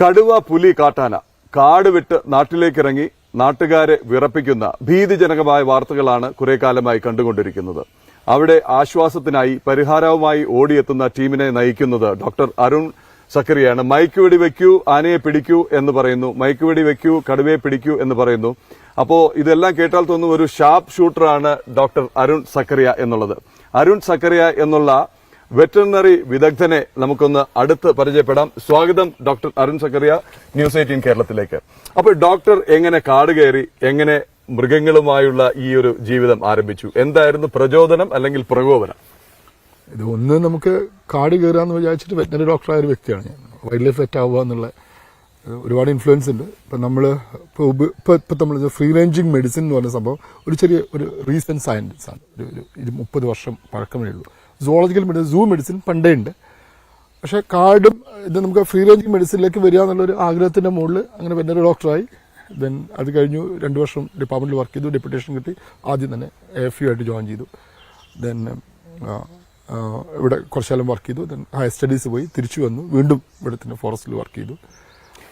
കടുവ, പുലി, കാട്ടാന കാട് വിട്ട് നാട്ടിലേക്കിറങ്ങി നാട്ടുകാരെ വിറപ്പിക്കുന്ന ഭീതിജനകമായ വാർത്തകളാണ് കുറെ കാലമായി കണ്ടുകൊണ്ടിരിക്കുന്നത്. അവിടെ ആശ്വാസത്തിനായി പരിഹാരവുമായി ഓടിയെത്തുന്ന ടീമിനെ നയിക്കുന്നത് ഡോക്ടർ അരുൺ സക്കറിയാണ്. മയക്ക് വെടി വെക്കൂ, ആനയെ പിടിക്കൂ എന്ന് പറയുന്നു, മയക്ക് വെടി വെക്കൂ, കടുവയെ പിടിക്കൂ എന്ന് പറയുന്നു. അപ്പോ ഇതെല്ലാം കേട്ടാൽ തോന്നുന്നു ഒരു ഷാർപ്പ് ഷൂട്ടറാണ് ഡോക്ടർ അരുൺ സക്കറിയ എന്നുള്ളത്. അരുൺ സക്കറിയ എന്നുള്ള വെറ്ററിനറി വിദഗ്ധനെ നമുക്കൊന്ന് അടുത്ത് പരിചയപ്പെടാം. സ്വാഗതം ഡോക്ടർ അരുൺ സക്കറിയ ന്യൂസ് 18 കേരളത്തിലേക്ക്. അപ്പോൾ ഡോക്ടർ എങ്ങനെ കാട് കയറി, എങ്ങനെ മൃഗങ്ങളുമായുള്ള ഈ ഒരു ജീവിതം ആരംഭിച്ചു? എന്തായിരുന്നു പ്രചോദനം അല്ലെങ്കിൽ പ്രകോപനം? ഇത് ഒന്ന് നമുക്ക് കാട് കയറാന്ന് വിചാരിച്ചിട്ട് വെറ്റനറി ഡോക്ടറായ ഒരു വ്യക്തിയാണ് ഞാൻ. വൈൽഡ് ലൈഫ് വെറ്റ് ആവുക എന്നുള്ള ഒരുപാട് ഇൻഫ്ലുവൻസ് ഉണ്ട്. ഇപ്പം നമ്മൾ ഇപ്പം നമ്മൾ ഫ്രീ റേഞ്ചിങ് മെഡിസിൻ എന്ന് പറഞ്ഞ സംഭവം ഒരു ചെറിയ ഒരു റീസെന്റ് സയൻസ് ആണ്. ഒരു 30 വർഷം പഴക്കമേ ഉള്ളൂ. സുവോളജിക്കൽ മെഡിസിൻ, സൂ മെഡിസിൻ പണ്ടേ ഉണ്ട്. പക്ഷേ കാർഡും ഇത് നമുക്ക് ഫ്രീ റേഞ്ചിങ് മെഡിസിനിലേക്ക് വരിക എന്നുള്ളൊരു ആഗ്രഹത്തിന്റെ മുകളിൽ അങ്ങനെ വെറ്റനറി ഡോക്ടറായി. ദെൻ അത് കഴിഞ്ഞു 2 വർഷം ഡിപ്പാർട്ട്മെന്റിൽ വർക്ക് ചെയ്തു, ഡെപ്യൂട്ടേഷൻ കിട്ടി. ആദ്യം തന്നെ AFU ആയിട്ട് ജോയിൻ ചെയ്തു. ദെൻ ഇവിടെ കുറച്ചാലും വർക്ക് ചെയ്തു. ദെൻ ഹയർ സ്റ്റഡീസ് പോയി, തിരിച്ചു വന്നു, വീണ്ടും ഇവിടെ തന്നെ ഫോറസ്റ്റിൽ വർക്ക് ചെയ്തു.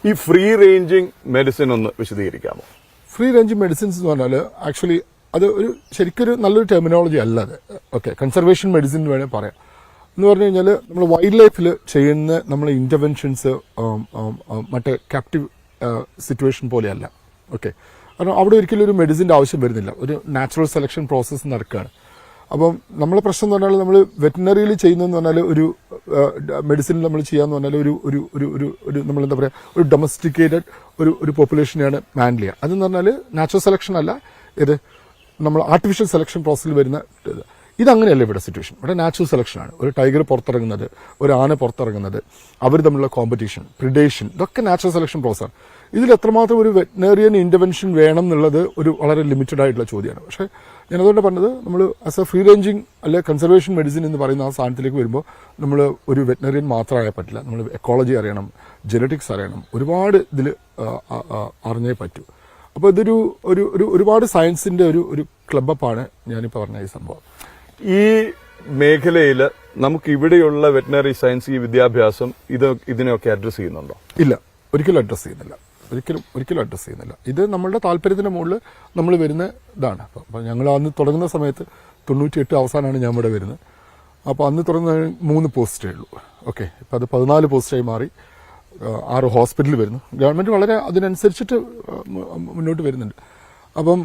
ഈ ഫ്രീ റേഞ്ചിങ് മെഡിസിൻ ഒന്ന് വിശദീകരിക്കാമോ? ഫ്രീ റേഞ്ചിങ് മെഡിസിൻസ് എന്ന് പറഞ്ഞാൽ ആക്ച്വലി അത് ഒരു ശരിക്കൊരു നല്ലൊരു ടെർമിനോളജി അല്ല അത്. ഓക്കെ, കൺസർവേഷൻ മെഡിസിൻ എന്ന് വേണേൽ പറയാം. എന്ന് പറഞ്ഞു കഴിഞ്ഞാൽ നമ്മൾ വൈൽഡ് ലൈഫിൽ ചെയ്യുന്ന നമ്മളെ ഇന്റർവെൻഷൻസ് മറ്റേ ക്യാപ്റ്റീവ് സിറ്റുവേഷൻ പോലെയല്ല. ഓക്കെ, കാരണം അവിടെ ഒരിക്കലും ഒരു മെഡിസിന്റെ ആവശ്യം വരുന്നില്ല. ഒരു നാച്ചുറൽ സെലക്ഷൻ പ്രോസസ്സ് നടക്കുകയാണ്. അപ്പം നമ്മളെ പ്രശ്നം എന്ന് പറഞ്ഞാൽ നമ്മൾ വെറ്റിനറിയിൽ ചെയ്യുന്നതെന്ന് പറഞ്ഞാൽ ഒരു മെഡിസിനിൽ നമ്മൾ ചെയ്യാന്ന് പറഞ്ഞാൽ ഒരു നമ്മൾ എന്താ പറയുക, ഒരു ഡൊമസ്റ്റിക്കേറ്റഡ് ഒരു പോപ്പുലേഷനെയാണ് ഹാൻഡിൽ ചെയ്യുക. അതെന്ന് പറഞ്ഞാൽ നാച്ചുറൽ സെലക്ഷൻ അല്ല, ഇത് നമ്മൾ ആർട്ടിഫിഷ്യൽ സെലക്ഷൻ പ്രോസസ്സിൽ വരുന്ന ഇതങ്ങനെയല്ല ഇവിടെ സിറ്റുവേഷൻ. ഇവിടെ നാച്ചുറൽ സെലക്ഷനാണ്. ഒരു ടൈഗർ പുറത്തിറങ്ങുന്നത്, ഒരു ആന പുറത്തിറങ്ങുന്നത്, അവർ തമ്മിലുള്ള കോമ്പറ്റീഷൻ, പ്രിഡേഷൻ, ഇതൊക്കെ നാച്ചുറൽ സെലക്ഷൻ പ്രോസസ്സാണ്. ഇതിൽ എത്രമാത്രം ഒരു വെറ്റിനറിയൻ ഇന്റർവെൻഷൻ വേണം എന്നുള്ളത് ഒരു വളരെ ലിമിറ്റഡ് ആയിട്ടുള്ള ചോദ്യമാണ്. പക്ഷേ ഞാനതുകൊണ്ട് പറഞ്ഞത് നമ്മൾ ആസ് എ ഫ്രീ റേഞ്ചിങ് അല്ലെ കൺസർവേഷൻ മെഡിസിൻ എന്ന് പറയുന്ന ആ സാധനത്തിലേക്ക് വരുമ്പോൾ നമ്മൾ ഒരു വെറ്റിനറിയൻ മാത്രമായാൽ പറ്റില്ല. നമ്മൾ എക്കോളജി അറിയണം, ജെനറ്റിക്സ് അറിയണം, ഒരുപാട് ഇതിൽ അറിഞ്ഞേ പറ്റൂ. അപ്പോൾ ഇതൊരു ഒരുപാട് സയൻസിന്റെ ഒരു ക്ലബ്ബപ്പാണ് ഞാനിപ്പോൾ പറഞ്ഞ ഈ സംഭവം. ഈ മേഖലയിൽ നമുക്ക് ഇവിടെയുള്ള വെറ്റിനറി സയൻസ്, ഈ വിദ്യാഭ്യാസം ഇതിനെയൊക്കെ അഡ്രസ് ചെയ്യുന്നുണ്ടോ? ഇല്ല, ഒരിക്കലും അഡ്രസ് ചെയ്യുന്നില്ല. ഒരിക്കലും അഡ്രസ് ചെയ്യുന്നില്ല. ഇത് നമ്മളുടെ താല്പര്യത്തിന്റെ മുകളിൽ നമ്മൾ വരുന്ന ഇതാണ്. അപ്പോൾ ഞങ്ങൾ അന്ന് തുടങ്ങുന്ന സമയത്ത് 98 അവസാനമാണ് ഞാൻ ഇവിടെ വരുന്നത്. അപ്പോൾ അന്ന് തുടങ്ങുന്ന 3 പോസ്റ്റേ ഉള്ളൂ. ഓക്കെ, ഇപ്പം അത് 14 പോസ്റ്റായി മാറി. 6 ഹോസ്പിറ്റലിൽ വരുന്നു. ഗവൺമെന്റ് വളരെ അതിനനുസരിച്ചിട്ട് മുന്നോട്ട് വരുന്നുണ്ട്. അപ്പം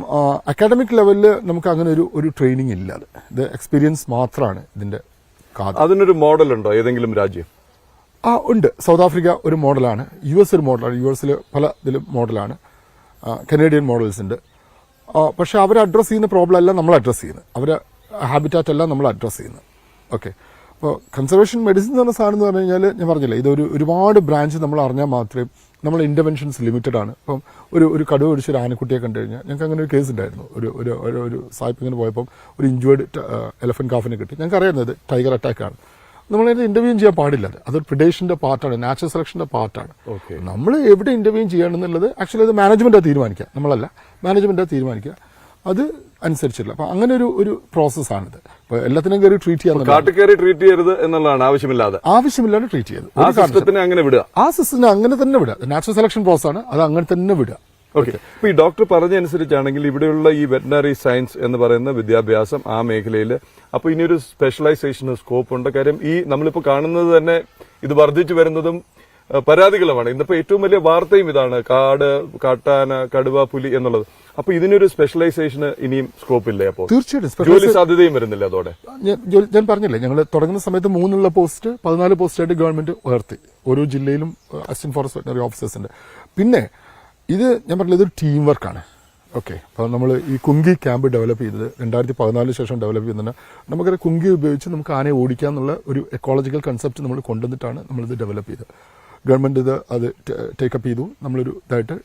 അക്കാഡമിക് ലെവലിൽ നമുക്ക് അങ്ങനെ ഒരു ട്രെയിനിങ് ഇല്ല. ഇത് എക്സ്പീരിയൻസ് മാത്രമാണ് ഇതിന്റെ കാര്യം. അതിനൊരു മോഡൽ ഉണ്ടോ ഏതെങ്കിലും രാജ്യം? ഉണ്ട്. സൗത്ത് ആഫ്രിക്ക ഒരു മോഡലാണ്, US ഒരു മോഡലാണ്, US പല ഇതിലും മോഡലാണ്, കനേഡിയൻ മോഡൽസ് ഉണ്ട്. പക്ഷെ അവർ അഡ്രസ് ചെയ്യുന്ന പ്രോബ്ലം അല്ല നമ്മൾ അഡ്രസ് ചെയ്യുന്നത്, അവരെ ഹാബിറ്റാറ്റ് അല്ല നമ്മൾ അഡ്രസ് ചെയ്യുന്നത്. ഓക്കെ, അപ്പോൾ കൺസർവേഷൻ മെഡിസിൻ എന്ന് പറഞ്ഞ സാധനം എന്ന് പറഞ്ഞു കഴിഞ്ഞാൽ ഞാൻ പറഞ്ഞില്ല, ഇതൊരു ഒരുപാട് ബ്രാഞ്ച് നമ്മൾ അറിഞ്ഞാൽ മാത്രമേ നമ്മളെ ഇന്റർവെൻഷൻസ് ലിമിറ്റഡ് ആണ്. ഇപ്പം ഒരു കടുവ പിടിച്ച ഒരു ആനക്കുട്ടിയെ കണ്ടു കഴിഞ്ഞാൽ, ഞങ്ങൾക്ക് അങ്ങനെ ഒരു കേസ് ഉണ്ടായിരുന്നു. ഒരു സായിപ്പിങ്ങനെ പോയപ്പം ഒരു ഇഞ്ചേർഡ് എലഫന്റ് കാഫിനെ കിട്ടി. ഞങ്ങൾക്ക് അറിയുന്നത് ടൈഗർ അറ്റാക്കാണ്. നമ്മളതിന് ഇന്റർവ്യൂ ചെയ്യാൻ പാടില്ല. അതൊരു പ്രിഡേഷന്റെ പാർട്ടാണ്, നാച്ചുറൽ സെലക്ഷന്റെ പാർട്ടാണ്. നമ്മൾ എവിടെ ഇന്റർവ്യൂ ചെയ്യണമെന്നുള്ളത് ആക്ച്വലി അത് മാനേജ്മെന്റാ തീരുമാനിക്കുക, നമ്മളല്ല. മാനേജ്മെന്റാ തീരുമാനിക്കുക, അത് അനുസരിച്ചില്ല. അപ്പൊ അങ്ങനെ ഒരു പ്രോസസ്സാണിത്. ഇപ്പൊ എല്ലാത്തിനും കയറി ട്രീറ്റ് ചെയ്യാൻ, കാട്ടുകയറി ട്രീറ്റ് ചെയ്യരുത് എന്നുള്ളതാണ്. ആവശ്യമില്ലാതെ ട്രീറ്റ് ചെയ്ത് ആ സിസ്റ്റത്തിനെ അങ്ങനെ തന്നെ വിടുക. നാച്ചുറൽ സെലക്ഷൻ പ്രോസസ്സാണ്, അത് അങ്ങനെ തന്നെ വിടുക. ഓക്കെ, ഇപ്പൊ ഈ ഡോക്ടർ പറഞ്ഞനുസരിച്ചാണെങ്കിൽ ഇവിടെയുള്ള ഈ വെറ്റിനറി സയൻസ് എന്ന് പറയുന്ന വിദ്യാഭ്യാസം ആ മേഖലയിൽ അപ്പൊ ഇനിയൊരു സ്പെഷ്യലൈസേഷന് സ്കോപ്പ് ഉണ്ട്. കാര്യം ഈ നമ്മളിപ്പോ കാണുന്നത് തന്നെ ഇത് വർദ്ധിച്ചു വരുന്നതും പരാതികളുമാണ്. ഇന്നിപ്പോ ഏറ്റവും വലിയ വാർത്തയും ഇതാണ്, കാട്ടാന, കടുവ, പുലി എന്നുള്ളത്. അപ്പൊ ഇതിനൊരു സ്പെഷ്യലൈസേഷന് ഇനിയും സ്കോപ്പ് ഇല്ലേ? അപ്പോൾ തീർച്ചയായിട്ടും ജോലി സാധ്യതയും വരുന്നില്ല അതോടെ. ഞാൻ പറഞ്ഞില്ലേ, ഞങ്ങൾ തുടങ്ങുന്ന സമയത്ത് 3 പോസ്റ്റ് 14 പോസ്റ്റായിട്ട് ഗവൺമെന്റ് ഉയർത്തി. ഓരോ ജില്ലയിലും അസിസ്റ്റന്റ് ഫോറസ്റ്റ് വെറ്റനറി ഓഫീസേഴ്സ് ഉണ്ട്. പിന്നെ ഇത് ഞാൻ പറഞ്ഞില്ല, ഇതൊരു ടീം വർക്കാണ്. ഓക്കെ, അപ്പോൾ നമ്മൾ ഈ കുങ്കി ക്യാമ്പ് ഡെവലപ്പ് ചെയ്തത് 2014 ശേഷം ഡെവലപ്പ് ചെയ്യുന്നത്. നമുക്കത് കുങ്കി ഉപയോഗിച്ച് നമുക്ക് ആനയെ ഓടിക്കാന്നുള്ള ഒരു എക്കോളജിക്കൽ കൺസെപ്റ്റ് നമ്മൾ കൊണ്ടുവന്നിട്ടാണ് നമ്മളിത് ഡെവലപ്പ് ചെയ്തത്. ഗവൺമെന്റ് അത് ടേക്കപ്പ് ചെയ്തു, നമ്മളൊരു ഇതായിട്ട്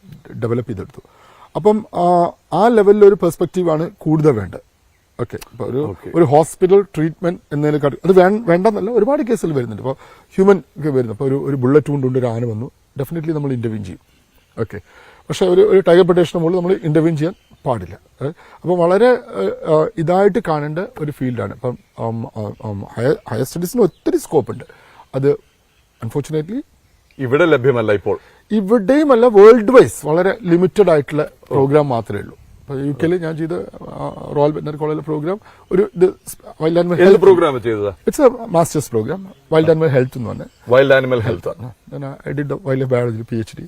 ഡെവലപ്പ് ചെയ്തെടുത്തു. അപ്പം ആ ലെവലിൽ ഒരു പെർസ്പെക്റ്റീവാണ് കൂടുതൽ വേണ്ടത്. ഓക്കെ, ഇപ്പൊ ഒരു ഹോസ്പിറ്റൽ ട്രീറ്റ്മെന്റ് എന്നതിൽ അത് വേണ്ടെന്നല്ല, ഒരുപാട് കേസുകൾ വരുന്നുണ്ട്. ഇപ്പോൾ ഹ്യൂമൻ വരുന്നു. അപ്പോൾ ഒരു ബുള്ളറ്റ് കൊണ്ട് ഒരു ആന വന്നു, ഡെഫിനറ്റ്ലി നമ്മൾ ഇന്റർവ്യൂ ചെയ്യും. ഓക്കെ, പക്ഷെ ഒരു ടൈഗർ പ്രൊട്ടക്ഷന് മുകളിൽ നമ്മൾ ഇന്റർവ്യൂ ചെയ്യാൻ പാടില്ല. അപ്പം വളരെ ഇതായിട്ട് കാണേണ്ട ഒരു ഫീൽഡാണ്. ഇപ്പം ഹയർ സ്റ്റഡീസിന് ഒത്തിരി സ്കോപ്പ് ഉണ്ട്. അത് അൺഫോർച്ചുനേറ്റ്ലി ഇവിടെ ലഭ്യമല്ല ഇപ്പോൾ. ഇവിടെയും അല്ല, വേൾഡ് വൈസ് വളരെ ലിമിറ്റഡ് ആയിട്ടുള്ള പ്രോഗ്രാം മാത്രമേ ഉള്ളൂ. യു കെയിൽ ഞാൻ ചെയ്ത റോയൽ വെറ്ററിനറി കോളേജിലെ പ്രോഗ്രാം ഒരു വൈൽഡ് ആനിമൽ പ്രോഗ്രാം ചെയ്തത്. It's a masters program, wild animal health എന്ന് പറഞ്ഞ wild animal health. I did wildlife biology PhD.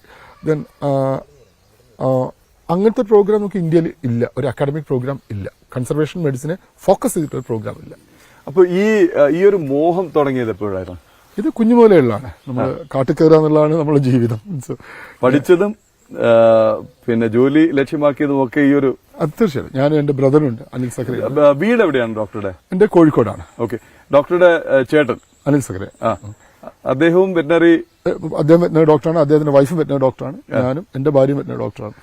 Then അങ്ങനത്തെ പ്രോഗ്രാം നമുക്ക് ഇന്ത്യയിൽ ഇല്ല, ഒരു അക്കാഡമിക് പ്രോഗ്രാം ഇല്ല. കൺസർവേഷൻ മെഡിസിനെ ഫോക്കസ് ചെയ്തിട്ടൊരു പ്രോഗ്രാം ഇല്ല. അപ്പൊ ഈ ഒരു മോഹം തുടങ്ങിയത് എപ്പോഴായിരുന്നു? ഇത് കുഞ്ഞുമൂലയുള്ളതാണ്. നമ്മൾ കാട്ടിൽ കയറുക എന്നുള്ളതാണ് നമ്മുടെ ജീവിതം. പഠിച്ചതും പിന്നെ ജോലി ലക്ഷ്യമാക്കിയതും ഒക്കെ ഈ ഒരു തീർച്ചയായും. ഞാനും എന്റെ ബ്രദറുണ്ട് അനിൽ സക്കരെ. വീട് എവിടെയാണ് ഡോക്ടറുടെ? എന്റെ കോഴിക്കോടാണ്. ഓക്കെ. ഡോക്ടറുടെ ചേട്ടൻ അനിൽ സക്കരെ, അദ്ദേഹവും വെറ്ററിനറി, അദ്ദേഹം വെറ്ററിനറി ഡോക്ടറാണ്. അദ്ദേഹത്തിന്റെ വൈഫും വെറ്ററിനറി ഡോക്ടറാണ്. ഞാനും എന്റെ ഭാര്യയും വെറ്ററിനറി ഡോക്ടറാണ്.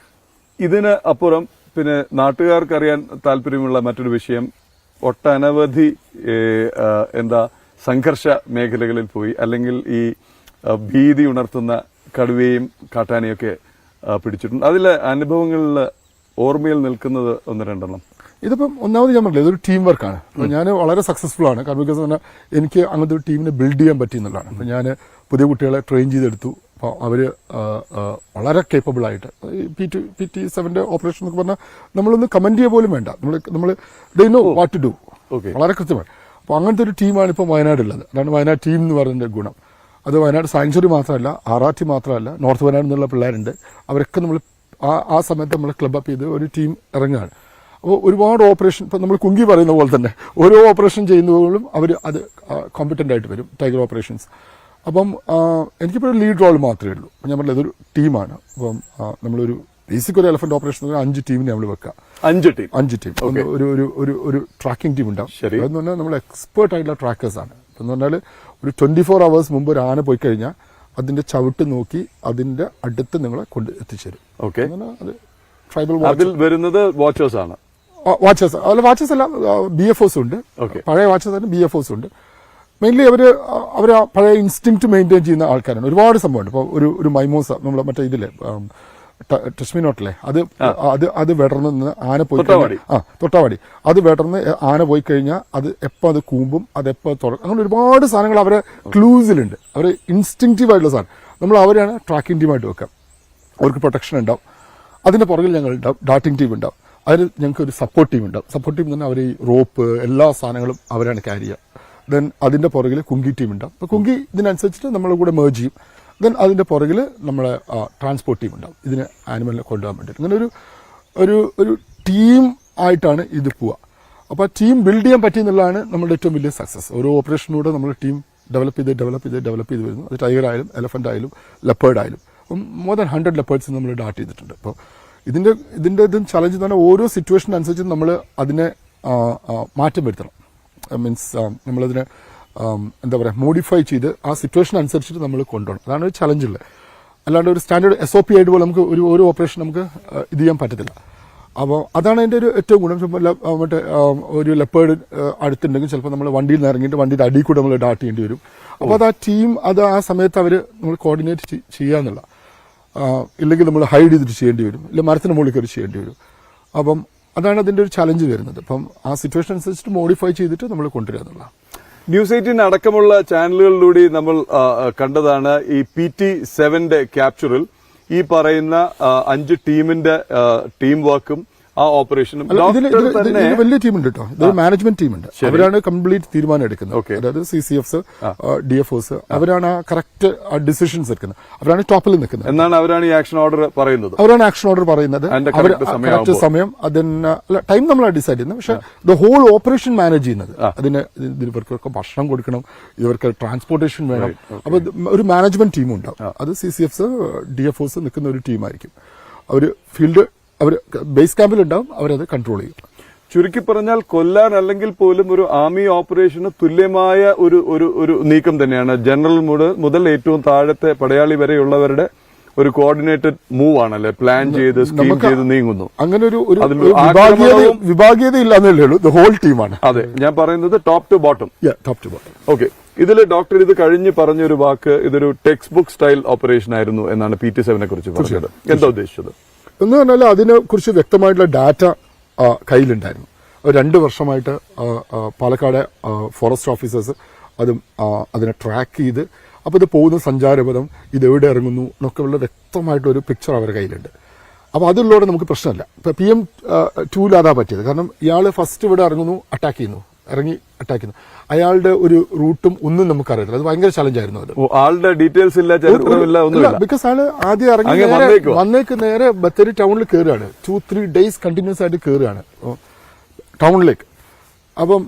ഇതിന് അപ്പുറം പിന്നെ നാട്ടുകാർക്ക് അറിയാൻ താല്പര്യമുള്ള മറ്റൊരു വിഷയം, ഒട്ടനവധി സംഘർഷ മേഖലകളിൽ പോയി, അല്ലെങ്കിൽ ഈ ഭീതി ഉണർത്തുന്ന കടുവയും കാട്ടാനയൊക്കെ പിടിച്ചിട്ടുണ്ട്. അതിലെ അനുഭവങ്ങളിൽ ഓർമ്മയിൽ നിൽക്കുന്നത് ഒന്ന് രണ്ടെണ്ണം. ഇതിപ്പം ഒന്നാമത് ഞാൻ പറഞ്ഞില്ല, ഇതൊരു ടീം വർക്കാണ്. ഞാൻ വളരെ സക്സസ്ഫുൾ ആണ്. കാരണം ബിക്കോസ് പറഞ്ഞാൽ എനിക്ക് അങ്ങനത്തെ ഒരു ടീമിനെ ബിൽഡ് ചെയ്യാൻ പറ്റി എന്നുള്ളതാണ്. അപ്പം ഞാൻ പുതിയ കുട്ടികളെ ട്രെയിൻ ചെയ്തെടുത്തു. അപ്പോൾ അവർ വളരെ കേപ്പബിൾ ആയിട്ട് PT7 ഓപ്പറേഷൻ എന്നൊക്കെ പറഞ്ഞാൽ നമ്മളൊന്ന് കമന്റ് ചെയ്യുക പോലും വേണ്ട. നമ്മൾ they know what to do, വളരെ കൃത്യമായി. അപ്പോൾ അങ്ങനത്തെ ഒരു ടീമാണ് ഇപ്പോൾ വയനാടുള്ളത്. അതാണ് വയനാട് ടീം എന്ന് പറയുന്നതിന്റെ ഗുണം. അത് വയനാട് സാങ്ച്വറി മാത്രമല്ല, RRT മാത്രമല്ല, നോർത്ത് വയനാട് എന്നുള്ള പിള്ളേരുണ്ട്. അവരൊക്കെ നമ്മൾ ആ സമയത്ത് നമ്മൾ ക്ലബ് അപ്പ് ചെയ്ത് ഒരു ടീം ഇറങ്ങുകയാണ്. അപ്പോൾ ഒരുപാട് ഓപ്പറേഷൻ, ഇപ്പം നമ്മൾ കുങ്കി പറയുന്ന പോലെ തന്നെ ഓരോ ഓപ്പറേഷൻ ചെയ്യുന്നതും അവർ അത് കോമ്പറ്റന്റ് ആയിട്ട് വരും, ടൈഗർ ഓപ്പറേഷൻസ്. അപ്പം എനിക്കിപ്പോൾ ഒരു ലീഡ് റോൾ മാത്രമേ ഉള്ളൂ. ഞാൻ പറഞ്ഞത് ഇതൊരു ടീമാണ്. അപ്പം നമ്മളൊരു ബേസിക് ഒരു എലഫന്റ് ഓപ്പറേഷൻ 5 ടീമിനെ നമ്മൾ വെക്കുക. 5 ടീം ഒരു ട്രാക്കിംഗ് ടീം ഉണ്ടാവും. അതെന്ന് പറഞ്ഞാൽ നമ്മൾ എക്സ്പേർട്ട് ആയിട്ടുള്ള ട്രാക്കേഴ്സ് ആണ്. എന്ന് പറഞ്ഞാൽ ഒരു 24 hours മുമ്പ് ഒരു ആന പോയി കഴിഞ്ഞാൽ അതിന്റെ ചവിട്ട് നോക്കി അതിന്റെ അടുത്ത് നിങ്ങളെ കൊണ്ട് എത്തിച്ചേരും. അത് ട്രൈബൽ അതിൽ വരുന്നത് വാച്ചേഴ്സ് ആണ്. വാച്ചേഴ്സ് അല്ല, BFOs ഉണ്ട്. പഴയ വാച്ചേഴ്സ് ആണ്, BFOs ഉണ്ട്. മെയിൻലി അവർ പഴയ ഇൻസ്റ്റിങ്ക്റ്റ് മെയിൻറ്റെയിൻ ചെയ്യുന്ന ആൾക്കാരാണ്. ഒരുപാട് സംഭവമുണ്ട്. ഇപ്പോൾ ഒരു മൈമോസ നമ്മൾ മറ്റേ ഇതിലെ ടെസ്മിനോട്ടിലെ അത് വെടർന്ന് നിന്ന് ആന പോയി തൊട്ടാവാടി അത് വെടർന്ന് ആന പോയി കഴിഞ്ഞാൽ അത് എപ്പോൾ അത് കൂമ്പും, അതെപ്പോൾ തുറക്കും, അങ്ങനെ ഒരുപാട് സാധനങ്ങൾ അവരെ ക്ലൂസിലുണ്ട്. അവർ ഇൻസ്റ്റിങ്റ്റീവ് ആയിട്ടുള്ള സാധനം. നമ്മൾ അവരെയാണ് ട്രാക്കിംഗ് ടീമായിട്ട് വെക്കാം. അവർക്ക് പ്രൊട്ടക്ഷൻ ഉണ്ടാവും. അതിന്റെ പുറകിൽ ഞങ്ങൾ ഉണ്ടാവും, ഡാർട്ടിംഗ് ടീം ഉണ്ടാവും. അതിൽ ഞങ്ങൾക്ക് ഒരു സപ്പോർട്ട് ടീം ഉണ്ടാവും. സപ്പോർട്ട് ടീം തന്നെ അവർ ഈ റോപ്പ് എല്ലാ സാധനങ്ങളും അവരാണ് ക്യാരി ചെയ്യുക. ദെൻ അതിന്റെ പുറകിൽ കുങ്കി ടീം ഉണ്ടാവും. അപ്പോൾ കുങ്കി ഇതിനനുസരിച്ചിട്ട് നമ്മളെ കൂടെ മേർജ് ചെയ്യും. ദെൻ അതിന്റെ പുറകിൽ നമ്മളെ ട്രാൻസ്പോർട്ട് ടീം ഉണ്ടാവും, ഇതിന് ആനിമലിനെ കൊണ്ടുപോകാൻ വേണ്ടിയിട്ട്. അങ്ങനെ ഒരു ടീം ആയിട്ടാണ് ഇത് പോവുക. അപ്പോൾ ആ ടീം ബിൽഡ് ചെയ്യാൻ പറ്റിയെന്നുള്ളതാണ് നമ്മുടെ ഏറ്റവും വലിയ സക്സസ്. ഓരോ ഓപ്പറേഷനിലൂടെ നമ്മൾ ടീം ഡെവലപ്പ് ചെയ്ത് വരുന്നു. അത് ടൈഗർ ആയാലും എലഫന്റ് ആയാലും ലെപ്പേർഡ് ആയാലും മോർ ദാൻ 100 ലെപ്പേർഡ്സ് നമ്മൾ ഡാർട്ട് ചെയ്തിട്ടുണ്ട്. അപ്പോൾ ഇതിന്റെ ചലഞ്ച് എന്ന് പറഞ്ഞാൽ ഓരോ സിറ്റുവേഷൻ അനുസരിച്ച് നമ്മൾ അതിനെ മാറ്റം വരുത്തണം. മീൻസ് നമ്മളതിനെ എന്താ പറയുക, മോഡിഫൈ ചെയ്ത് ആ സിറ്റുവേഷൻ അനുസരിച്ചിട്ട് നമ്മൾ കൊണ്ടുപോകണം. അതാണ് ഒരു ചലഞ്ചുള്ളത്. അല്ലാണ്ട് ഒരു സ്റ്റാൻഡേർഡ് SOP ആയിട്ട് പോലെ നമുക്ക് ഒരു ഓപ്പറേഷൻ നമുക്ക് ഇത് ചെയ്യാൻ പറ്റത്തില്ല. അപ്പോൾ അതാണ് അതിൻ്റെ ഒരു ഏറ്റവും ഗുണം. മറ്റേ ഒരു ലെപ്പേർഡ് അടുത്തുണ്ടെങ്കിൽ ചിലപ്പോൾ നമ്മൾ വണ്ടിയിൽ നിന്ന് ഇറങ്ങിയിട്ട് വണ്ടിയുടെ അടിയിൽ കൂടെ നമ്മൾ ഡാർട്ട് ചെയ്യേണ്ടി വരും. അപ്പോൾ അത് ആ ടീം ആ സമയത്ത് അവർ നമ്മൾ കോർഡിനേറ്റ് ചെയ്യാന്നുള്ള, ഇല്ലെങ്കിൽ നമ്മൾ ഹൈഡ് ചെയ്തിട്ട് ചെയ്യേണ്ടി വരും, ഇല്ല മരത്തിന് മുകളിൽ കയറി ചെയ്യേണ്ടി വരും. അപ്പം അതാണ് അതിന്റെ ഒരു ചലഞ്ച് വരുന്നത്. അപ്പം ആ സിറ്റുവേഷൻ അനുസരിച്ചിട്ട് മോഡിഫൈ ചെയ്തിട്ട് നമ്മൾ കൊണ്ടുവരിക എന്നുള്ള. ന്യൂസ് 18 അടക്കമുള്ള ചാനലുകളിലൂടെ നമ്മൾ കണ്ടതാണ് ഈ PT7 ക്യാപ്ചറിൽ ഈ പറയുന്ന 5 ടീമിന്റെ ടീം വർക്കും ആ ഓപ്പറേഷനും. വലിയ ടീമുണ്ട് കേട്ടോ. ഇതൊരു മാനേജ്മെന്റ് ടീമുണ്ട്. അവരാണ് കംപ്ലീറ്റ് തീരുമാനം എടുക്കുന്നത്. അതായത് CCFs, DFOs, അവരാണ് ആ കറക്റ്റ് ഡിസിഷൻസ് എടുക്കുന്നത്. അവരാണ് ടോപ്പിൽ നിൽക്കുന്നത്. എന്നാണ് അവരാണ് ഈ ആക്ഷൻ ഓർഡർ പറയുന്നത്. കറക്റ്റ് സമയം അതിന് ടൈം നമ്മളാണ് ഡിസൈഡ് ചെയ്യുന്നത്. പക്ഷെ ദ ഹോൾ ഓപ്പറേഷൻ മാനേജ് ചെയ്യുന്നത് അതിന് ഇവർക്കൊക്കെ ഭക്ഷണം കൊടുക്കണം, ഇവർക്ക് ട്രാൻസ്പോർട്ടേഷൻ വേണം. അപ്പൊ ഒരു മാനേജ്മെന്റ് ടീമും ഉണ്ടാവും. അത് CCFs, DFOs നിൽക്കുന്ന ഒരു ടീമായിരിക്കും. അവര് ഫീൽഡ് അവർ ബേസ് ക്യാമ്പിലുണ്ടാവും, അവരത് കൺട്രോൾ ചെയ്യും. ചുരുക്കി പറഞ്ഞാൽ കൊല്ലാൻ അല്ലെങ്കിൽ പോലും ഒരു ആർമി ഓപ്പറേഷന് തുല്യമായ ഒരു നീക്കം തന്നെയാണ്. ജനറൽ മുതൽ ഏറ്റവും താഴത്തെ പടയാളി വരെയുള്ളവരുടെ ഒരു കോർഡിനേറ്റഡ് മൂവ് ആണല്ലേ, പ്ലാൻ ചെയ്ത് സ്കീം ചെയ്ത് നീങ്ങുന്നു. അങ്ങനെ ഒരു വിഭാഗീയത ഇല്ലാന്നല്ലേ ഉള്ളൂ, ദ ഹോൾ ടീമാണ്. അതെ, ഞാൻ പറയുന്നത് ടോപ്പ് ടു ബോട്ടം. ഓക്കെ. ഇതിൽ ഡോക്ടർ ഇത് കഴിഞ്ഞ് പറഞ്ഞൊരു വാക്ക്, ഇതൊരു ടെക്സ്റ്റ് ബുക്ക് സ്റ്റൈൽ ഓപ്പറേഷൻ ആയിരുന്നു എന്നാണ് PT7 കുറിച്ച് പറഞ്ഞത്. എന്താ ഉദ്ദേശിച്ചത് എന്ന് പറഞ്ഞാൽ അതിനെക്കുറിച്ച് വ്യക്തമായിട്ടുള്ള ഡാറ്റ കയ്യിലുണ്ടായിരുന്നു. 2 വർഷമായിട്ട് പാലക്കാട് ഫോറസ്റ്റ് ഓഫീസേഴ്സ് അതിനെ ട്രാക്ക് ചെയ്ത് അപ്പോൾ ഇത് പോകുന്ന സഞ്ചാരപഥം, ഇത് എവിടെ ഇറങ്ങുന്നു എന്നൊക്കെ ഉള്ള വ്യക്തമായിട്ടൊരു പിക്ചർ അവരുടെ കയ്യിലുണ്ട്. അപ്പോൾ അതുള്ളതോടെ നമുക്ക് പ്രശ്നമില്ല. ഇപ്പോൾ PM2 അതാ പറ്റിയത്. കാരണം ഇയാൾ ഫസ്റ്റ് ഇവിടെ ഇറങ്ങുന്നു, അറ്റാക്ക് ചെയ്യുന്നു, ഇറങ്ങി അറ്റാക്ക് ചെയ്യുന്നു. അയാളുടെ ഒരു റൂട്ടും ഒന്നും നമുക്കറിയത്തില്ല. അത് ഭയങ്കര ചലഞ്ചായിരുന്നു. അത് ആളുടെ ഡീറ്റെയിൽസ് ഇല്ല, ചരിത്രമില്ല, ഒന്നുമില്ല. ബിക്കോസ് ആള് ആദ്യം ഇറങ്ങി വന്നേക്ക് നേരെ ബത്തേരി ടൗണിൽ കയറുകയാണ്. 2-3 days കണ്ടിന്യൂസ് ആയിട്ട് കയറുകയാണ് ടൗണിലേക്ക്. അപ്പം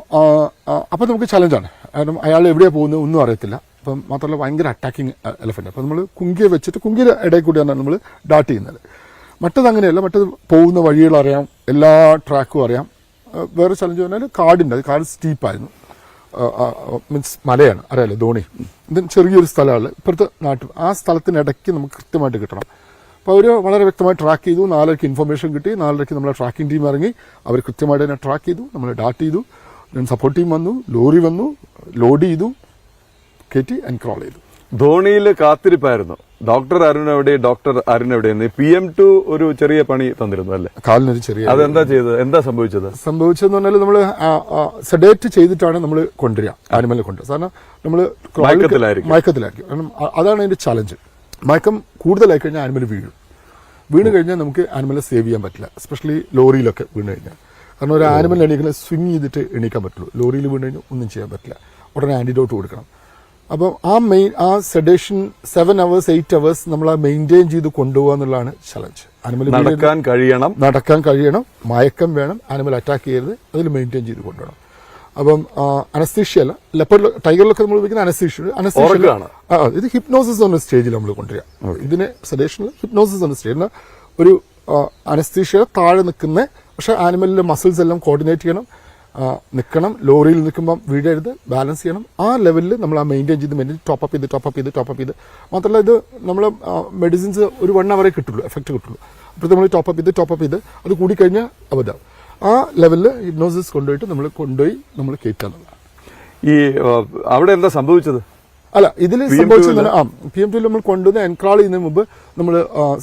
നമുക്ക് ചലഞ്ചാണ്. കാരണം അയാൾ എവിടെയാണ് പോകുന്നത് ഒന്നും അറിയത്തില്ല. അപ്പം മാത്രമല്ല ഭയങ്കര അറ്റാക്കിങ് എലഫന്റ്. അപ്പം നമ്മൾ കുങ്കിയെ വെച്ചിട്ട് കുങ്കിയുടെ ഇടയിൽ കൂടിയാണ് നമ്മൾ ഡാട്ട് ചെയ്യുന്നത്. മറ്റത് അങ്ങനെയല്ല. മറ്റത് പോകുന്ന വഴികൾ അറിയാം, എല്ലാ ട്രാക്കും അറിയാം. വേറെ ചലഞ്ച് പറഞ്ഞാൽ കാടിൻ്റെ, അത് കാട് സ്റ്റീപ്പായിരുന്നു. മീൻസ് മലയാണ്, അറിയാലോ, ധോണി. ഇത് ചെറിയൊരു സ്ഥലമാണ് ഇപ്പുറത്തെ നാട്ടിൽ. ആ സ്ഥലത്തിനിടയ്ക്ക് നമുക്ക് കൃത്യമായിട്ട് കിട്ടണം. അപ്പോൾ അവർ വളരെ വ്യക്തമായി ട്രാക്ക് ചെയ്തു. 4:30 ഇൻഫർമേഷൻ കിട്ടി. 4:30 നമ്മളെ ട്രാക്കിംഗ് ടീം ഇറങ്ങി. അവർ കൃത്യമായിട്ട് തന്നെ ട്രാക്ക് ചെയ്തു, നമ്മൾ ഡാറ്റ് ചെയ്തു. സപ്പോർട്ട് ടീം വന്നു, ലോറി വന്നു, ലോഡ് ചെയ്തു, കയറ്റി എൻക്രോൾ ചെയ്തു. ധോണിയിൽ കാത്തിരിപ്പായിരുന്നു. ഡോക്ടർ അരുൺ എവിടെയെന്ന് PM2 ഒരു ചെറിയ പണി തന്നിരുന്നു അല്ലേ? കാലിനൊരു ചെറിയ. അതെന്താ ചെയ്തത്? എന്താ സംഭവിച്ചതെന്ന് പറഞ്ഞാൽ നമ്മൾ സെഡേറ്റ് ചെയ്തിട്ടാണ് നമ്മൾ കൊണ്ടുവരിക, ആനിമലിനെ കൊണ്ടുവരിക. കാരണം നമ്മൾ മയക്കത്തിലായിരിക്കും. കാരണം അതാണ് അതിന്റെ ചലഞ്ച്. മയക്കം കൂടുതലായി കഴിഞ്ഞാൽ ആനിമൽ വീണ് കഴിഞ്ഞാൽ നമുക്ക് ആനിമലെ സേവ് ചെയ്യാൻ പറ്റില്ല. എസ്പെഷ്യലി ലോറിയിലൊക്കെ വീണ് കഴിഞ്ഞാൽ. കാരണം ഒരു ആനിമൽ എണീക്കുന്നത് സ്വിങ് ചെയ്തിട്ട് എണീക്കാൻ പറ്റുള്ളൂ. ലോറിയിൽ വീണ് കഴിഞ്ഞാൽ ഒന്നും ചെയ്യാൻ പറ്റില്ല. ഉടനെ ആന്റിഡോട്ട് കൊടുക്കണം. അപ്പം ആ സെഡേഷൻ 7 hours 8 hours നമ്മൾ ആ മെയിൻറ്റെയിൻ ചെയ്ത് കൊണ്ടുപോകുക എന്നുള്ളതാണ് ചലഞ്ച്. ആനിമൽ നടക്കാൻ കഴിയണം, മയക്കം വേണം, ആനിമൽ അറ്റാക്ക് ചെയ്യരുത്, അതിൽ മെയിൻറ്റെയിൻ ചെയ്ത് കൊണ്ടുപോകണം. അപ്പം അനസ്തീഷ്യ അല്ല, ടൈഗറിലൊക്കെ നമ്മൾ ഉപയോഗിക്കുന്ന അനസ്തീഷ്യ. ഇത് ഹിപ്നോസിസ് എന്ന സ്റ്റേജിൽ നമ്മൾ കൊണ്ടുവരിക. ഇതിന് സെഡേഷനിൽ ഹിപ്നോസിസ് എന്ന സ്റ്റേജിൽ ഒരു അനസ്തീഷ്യ താഴെ നിൽക്കുന്ന, പക്ഷെ ആനിമലിന്റെ മസിൽസ് എല്ലാം കോർഡിനേറ്റ് ചെയ്യണം, നിൽക്കണം. ലോറിയിൽ നിൽക്കുമ്പോൾ വീഴരുത്, ബാലൻസ് ചെയ്യണം. ആ ലെവലിൽ നമ്മൾ ആ മെയിൻറ്റെയിൻ ചെയ്ത് ടോപ്പ് അപ്പ് ചെയ്ത് മാത്രമല്ല ഇത് നമ്മൾ മെഡിസിൻസ് ഒരു 1 hour കിട്ടുള്ളൂ, എഫക്റ്റ് കിട്ടുള്ളൂ. അപ്പോൾ നമ്മൾ ടോപ്പ് അപ്പ് ചെയ്ത് അത് കൂടിക്കഴിഞ്ഞാൽ അബദ്ധം. ആ ലെവലിൽ ഹിപ്നോസിസ് കൊണ്ടുപോയി നമ്മൾ കയറ്റാന്നുള്ളതാണ്. ഈ അവിടെ എന്താ സംഭവിച്ചത്? അല്ല, ഇതിൽ സംഭവിച്ചത് PM2 നമ്മൾ കൊണ്ടുവന്ന് എൻക്രോൾ ചെയ്യുന്നതിന് മുമ്പ് നമ്മൾ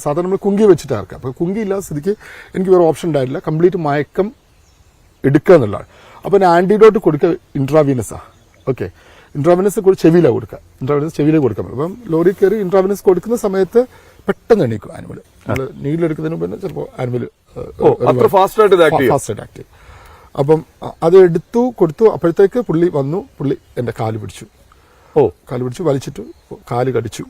സാധാരണ നമ്മൾ കുങ്കി വെച്ചിട്ട് ഇറക്കുക. അപ്പോൾ കുങ്കി ഇല്ലാത്ത സ്ഥിതിക്ക് എനിക്ക് വേറെ ഓപ്ഷൻ ഉണ്ടായില്ല. കംപ്ലീറ്റ് മയക്കം എടുക്കുക എന്നുള്ളതാണ്. അപ്പോൾ ആന്റിഡോട്ട് കൊടുക്കുക ഇൻട്രാവീനസാ. ഓക്കെ, ഇൻട്രാവീനസ് ചെവിയിലാണ് കൊടുക്കുക. ഇൻട്രാവീനസ് ചെവിയിലേക്ക് കൊടുക്കാൻ പറ്റും. അപ്പം ലോറി കയറി ഇൻട്രാവീനസ് കൊടുക്കുന്ന സമയത്ത് പെട്ടെന്ന് എണീക്കും ആനിമൽ. നമ്മൾ നീഡിലെടുക്കുന്നതിന് മുമ്പ് തന്നെ ചിലപ്പോൾ ആനിമൽ ഫാസ്റ്റ് ആയിട്ട്. അപ്പം അത് കൊടുത്തു. അപ്പോഴത്തേക്ക് പുള്ളി എന്റെ കാല് പിടിച്ചു വലിച്ചിട്ട് കാല് കടിച്ചു.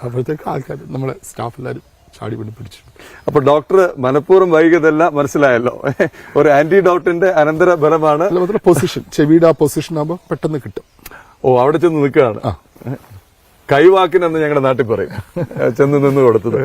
അപ്പോഴത്തേക്ക് ആൾക്കാർ നമ്മളെ സ്റ്റാഫ് എല്ലാവരും ചാടി പിടിച്ചു. അപ്പൊ ഡോക്ടർ മനഃപൂർവ്വം വൈകിയതല്ല, മനസ്സിലായല്ലോ. ഒരു ആന്റിഡോട്ടിന്റെ അനന്തര ഫലമാണ്. പൊസിഷൻ, ചെവിയുടെ ആ പൊസിഷൻ ആകുമ്പോൾ പെട്ടെന്ന് കിട്ടും. അവിടെ ചെന്ന് നിൽക്കുകയാണ്. കൈവാക്കിനെന്ന് ഞങ്ങളുടെ നാട്ടിൽ പറയും, ചെന്ന് നിന്ന് കൊടുത്തത്.